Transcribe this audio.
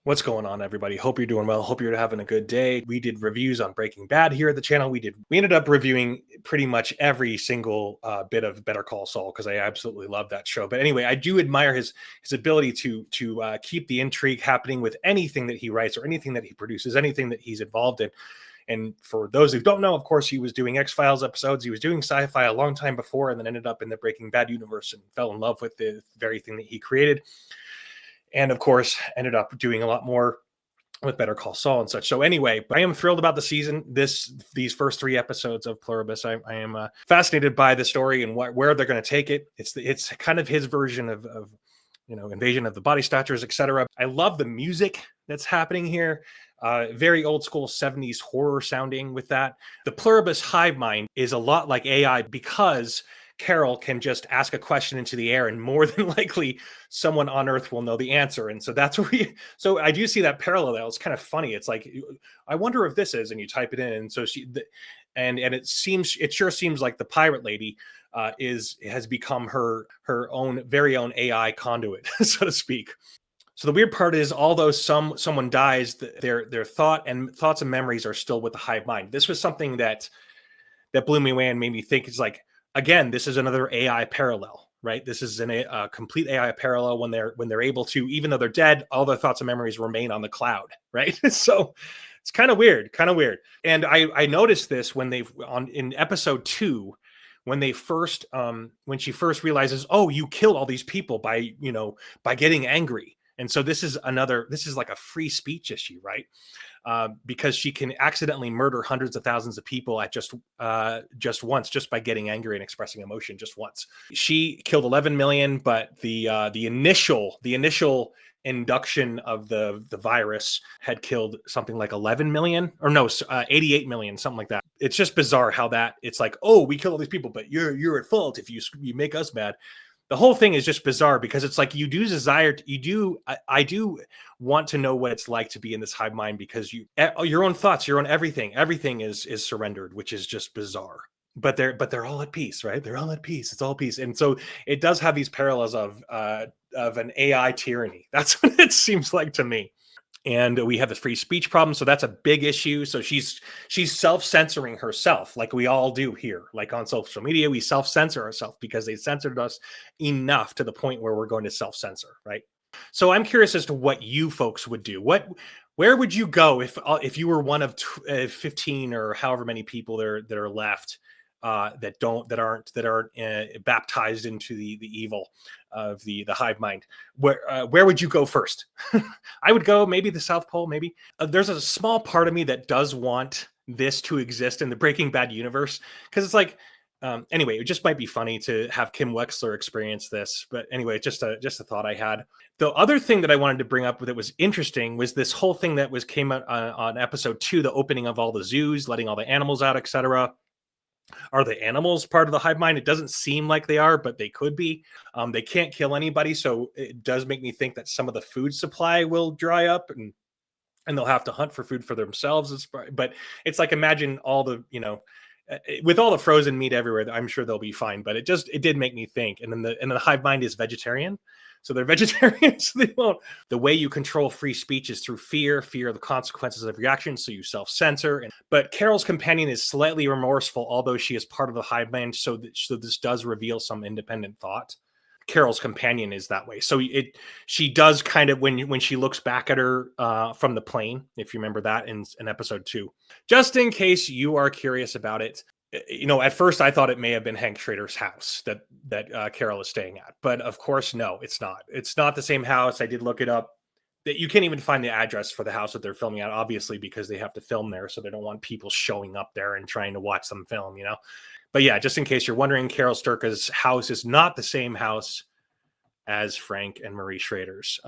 What's going on, everybody? Hope you're doing well. Hope you're having a good day. We did reviews on Breaking Bad here at the channel. We ended up reviewing pretty much every single bit of Better Call Saul because I absolutely love that show. But anyway, I do admire his ability to keep the intrigue happening with anything that he writes or anything that he produces, anything that he's involved in. And for those who don't know, of course, he was doing X-Files episodes. He was doing sci-fi a long time before, and then ended up in the Breaking Bad universe and fell in love with the very thing that he created. And of course, ended up doing a lot more with Better Call Saul and such. So anyway, I am thrilled about the season. These first 3 episodes of Pluribus, I am fascinated by the story and where they're going to take it. It's kind of his version of invasion of the body snatchers, etc. I love the music that's happening here. Very old school 70s horror sounding with that. The Pluribus hive mind is a lot like AI because Carol can just ask a question into the air and more than likely someone on Earth will know the answer. And so that's where so I do see that parallel. It's kind of funny. It's like, I wonder if this is, and you type it in. And so it sure seems like the pirate lady has become her own very own AI conduit, so to speak. So the weird part is, although someone dies, their thoughts and memories are still with the hive mind. This was something that blew me away and made me think. It's like, again, this is another AI parallel, right? This is a complete AI parallel when they're able to, even though they're dead, all their thoughts and memories remain on the cloud, right? So it's kind of weird. And I noticed this when in episode 2, when they first when she first realizes, oh, you killed all these people by getting angry. And so this is like a free speech issue, right? Because she can accidentally murder hundreds of thousands of people at just once, just by getting angry and expressing emotion just once. She killed 11 million, but the initial induction of the virus had killed something like 11 million, or no, 88 million, something like that. It's just bizarre how it's like, oh, we kill all these people, but you're at fault if you make us mad. The whole thing is just bizarre because it's like I do want to know what it's like to be in this hive mind, because your own thoughts, your own everything is surrendered, which is just bizarre. But they're all at peace, right? They're all at peace. It's all peace. And so it does have these parallels of an AI tyranny. That's what it seems like to me. And we have the free speech problem, so that's a big issue. So she's self-censoring herself, like we all do here. Like on social media, we self-censor ourselves because they censored us enough to the point where we're going to self-censor, right? So I'm curious as to what you folks would do. Where would you go if you were one of 15 or however many people that are left that aren't baptized into the evil of the hive mind? Where would you go first? I would go maybe the South Pole. Maybe there's a small part of me that does want this to exist in the Breaking Bad universe, because it's like, anyway, it just might be funny to have Kim Wexler experience this. But anyway, just a thought I had. The other thing that I wanted to bring up that was interesting was this whole thing that came out on episode 2, the opening of all the zoos, letting all the animals out, etc. Are the animals part of the hive mind? It doesn't seem like they are, but they could be. They can't kill anybody, so it does make me think that some of the food supply will dry up, and they'll have to hunt for food for themselves. But it's like, imagine all the, with all the frozen meat everywhere, I'm sure they'll be fine. But it did make me think. And then the hive mind is vegetarian. So they're vegetarians. So they won't. The way you control free speech is through fear of the consequences of your actions. So you self-censor. But Carol's companion is slightly remorseful, although she is part of the hive mind. So this does reveal some independent thought. Carol's companion is that way. So she does kind of, when she looks back at her from the plane, if you remember that in episode 2, just in case you are curious about it. At first I thought it may have been Hank Schrader's house that Carol is staying at, but of course, no, it's not. It's not the same house. I did look it up. That you can't even find the address for the house that they're filming at, obviously, because they have to film there, so they don't want people showing up there and trying to watch them film, But yeah, just in case you're wondering, Carol Sturka's house is not the same house as Frank and Marie Schrader's.